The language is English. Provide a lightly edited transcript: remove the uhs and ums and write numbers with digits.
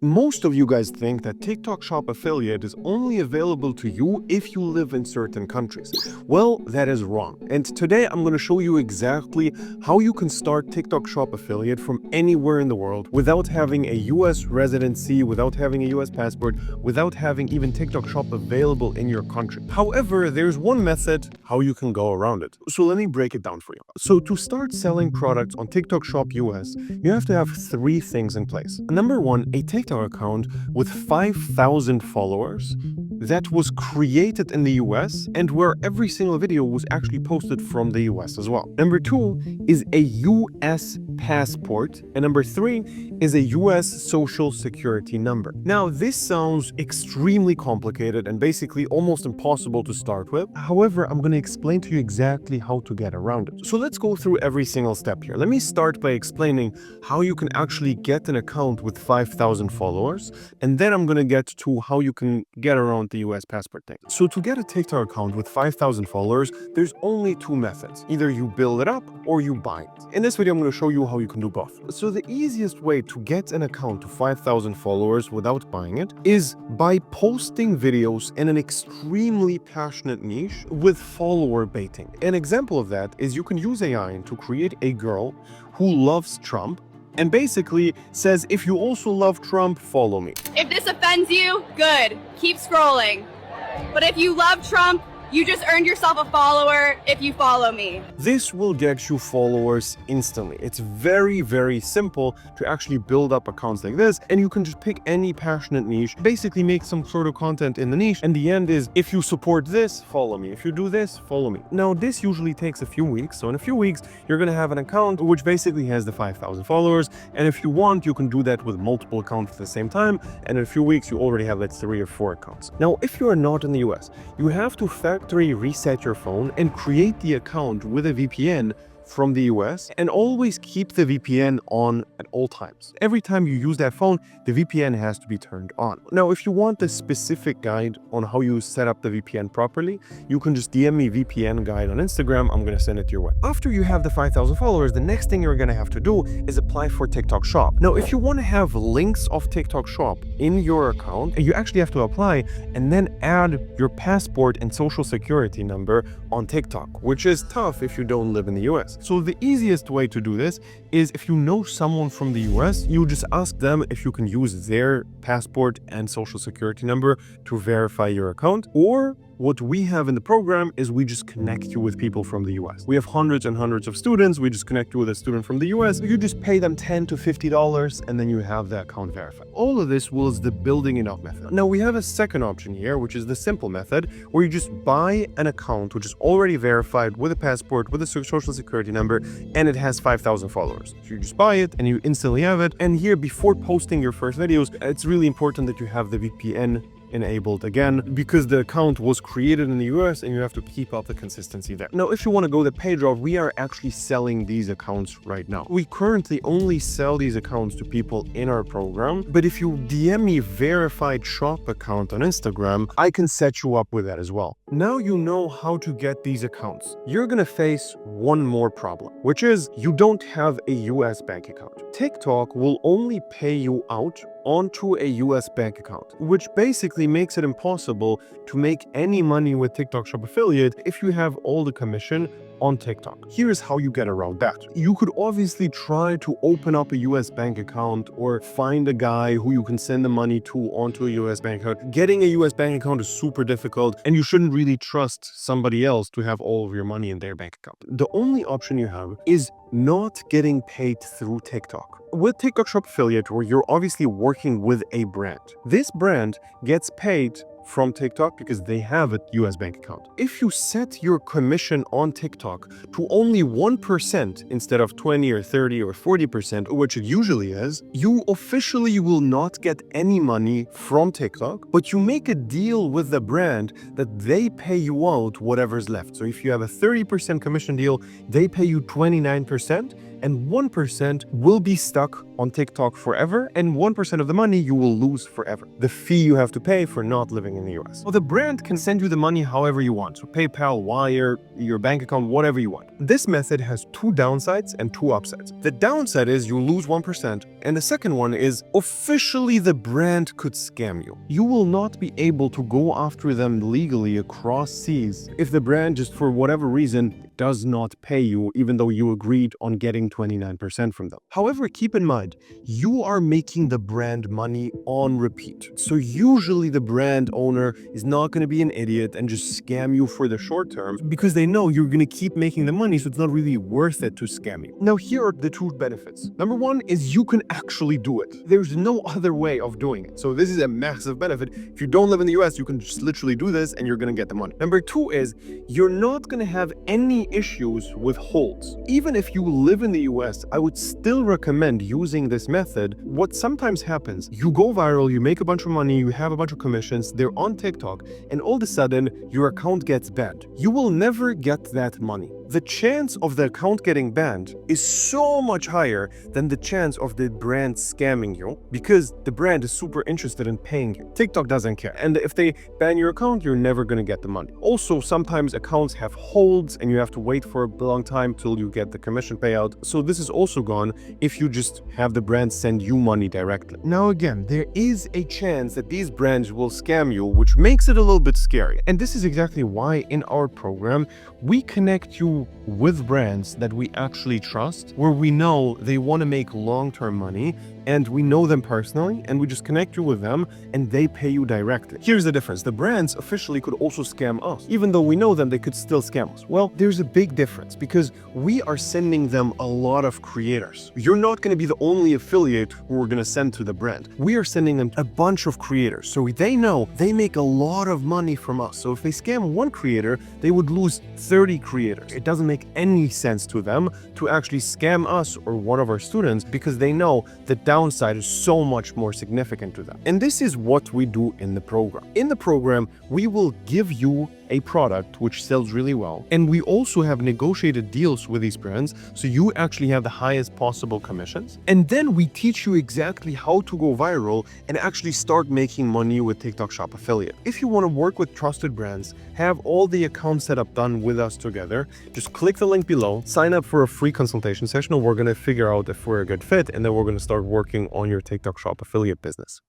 Most of you guys think that TikTok Shop Affiliate is only available to you if you live in certain countries. Well, that is wrong. And today I'm going to show you exactly how you can start TikTok Shop Affiliate from anywhere in the world without having a US residency, without having a US passport, without having even TikTok Shop available in your country. However, there's one method how you can go around it. So let me break it down for you. So to start selling products on TikTok Shop US, you have to have three things in place. Number one, a TikTok account with 5,000 followers that was created in the US and where every single video was actually posted from the US as well. Number two is a US passport. And number three is a US social security number. Now, this sounds extremely complicated and basically almost impossible to start with. However, I'm going to explain to you exactly how to get around it. So let's go through every single step here. Let me start by explaining how you can actually get an account with 5,000 followers, and then I'm going to get to how you can get around the US passport thing. So to get a TikTok account with 5,000 followers, there's only two methods. Either you build it up or you buy it. In this video, I'm going to show you how you can do both. So the easiest way to get an account to 5,000 followers without buying it is by posting videos in an extremely passionate niche with follower baiting. An example of that is you can use AI to create a girl who loves Trump and basically says, if you also love Trump, follow me. If this offends you, good. Keep scrolling. But if you love Trump, you just earned yourself a follower if you follow me. This will get you followers instantly. It's very, very simple to actually build up accounts like this, and you can just pick any passionate niche, basically make some sort of content in the niche, and the end is, if you support this, follow me. If you do this, follow me. Now, this usually takes a few weeks, so in a few weeks, you're gonna have an account which basically has the 5,000 followers, and if you want, you can do that with multiple accounts at the same time, and in a few weeks, you already have like 3 or 4 accounts. Now, if you are not in the US, you have to factory reset your phone and create the account with a VPN from the US, and always keep the VPN on at all times. Every time you use that phone, the VPN has to be turned on. Now, if you want a specific guide on how you set up the VPN properly, you can just DM me VPN guide on Instagram. I'm gonna send it your way. After you have the 5,000 followers, the next thing you're gonna have to do is apply for TikTok Shop. Now, if you want to have links of TikTok Shop in your account, you actually have to apply and then add your passport and social security number on TikTok, which is tough if you don't live in the US. So the easiest way to do this is, if you know someone from the US, you just ask them if you can use their passport and social security number to verify your account. Or what we have in the program is we just connect you with people from the US. We have hundreds and hundreds of students. We just connect you with a student from the US. You just pay them $10 to $50 and then you have the account verified. All of this was the building it up method. Now we have a second option here, which is the simple method, where you just buy an account which is already verified with a passport, with a social security number, and it has 5,000 followers. So you just buy it and you instantly have it. And here, before posting your first videos, it's really important that you have the VPN enabled again, because the account was created in the US and you have to keep up the consistency there. Now, if you want to go the paid route, we are actually selling these accounts right now. We currently only sell these accounts to people in our program, but if you DM me verified shop account on Instagram, I can set you up with that as well. Now you know how to get these accounts. You're gonna face one more problem, which is you don't have a US bank account. TikTok will only pay you out onto a US bank account, which basically makes it impossible to make any money with TikTok Shop Affiliate if you have all the commission on TikTok. Here's how you get around that. You could obviously try to open up a US bank account or find a guy who you can send the money to onto a US bank account. Getting a US bank account is super difficult, and you shouldn't really trust somebody else to have all of your money in their bank account. The only option you have is not getting paid through TikTok. With TikTok Shop Affiliate, where you're obviously working with a brand, this brand gets paid from TikTok because they have a US bank account. If you set your commission on TikTok to only 1% instead of 20 or 30 or 40%, which it usually is, you officially will not get any money from TikTok, but you make a deal with the brand that they pay you out whatever's left. So if you have a 30% commission deal, they pay you 29%, and 1% will be stuck on TikTok forever, and 1% of the money you will lose forever. The fee you have to pay for not living in the US. Well, the brand can send you the money however you want. So PayPal, Wire, your bank account, whatever you want. This method has two downsides and two upsides. The downside is you lose 1%, and the second one is officially the brand could scam you. You will not be able to go after them legally across seas if the brand just for whatever reason does not pay you, even though you agreed on getting 29% from them. However, keep in mind, you are making the brand money on repeat. So usually the brand owner is not going to be an idiot and just scam you for the short term because they know you're going to keep making the money, so it's not really worth it to scam you. Now, here are the two benefits. Number one is you can actually do it. There's no other way of doing it. So this is a massive benefit. If you don't live in the US, you can just literally do this and you're going to get the money. Number two is you're not going to have any issues with holds. Even if you live in the US, I would still recommend using this method. What sometimes happens, you go viral, you make a bunch of money, you have a bunch of commissions, they're on TikTok, and all of a sudden your account gets banned. You will never get that money. The chance of the account getting banned is so much higher than the chance of the brand scamming you because the brand is super interested in paying you. TikTok doesn't care. And if they ban your account, you're never going to get the money. Also, sometimes accounts have holds and you have to wait for a long time till you get the commission payout. So this is also gone if you just have the brand send you money directly. Now again, there is a chance that these brands will scam you, which makes it a little bit scary. And this is exactly why in our program, we connect you with brands that we actually trust, where we know they want to make long-term money and we know them personally, and we just connect you with them and they pay you directly. Here's the difference. The brands officially could also scam us. Even though we know them, they could still scam us. Well, there's a big difference because we are sending them a lot of creators. You're not going to be the only affiliate who we're going to send to the brand. We are sending them a bunch of creators. So they know they make a lot of money from us. So if they scam one creator, they would lose 30 creators. It doesn't make any sense to them to actually scam us or one of our students because they know the downside is so much more significant to them. And this is what we do in the program. In the program, we will give you a product which sells really well, and we also have negotiated deals with these brands so you actually have the highest possible commissions. And then we teach you exactly how to go viral and actually start making money with TikTok Shop Affiliate. If you want to work with trusted brands, have all the account setup done with us together, just click the link below, sign up for a free consultation session, and we're going to figure out if we're a good fit, and then we're going to start working on your TikTok Shop Affiliate business.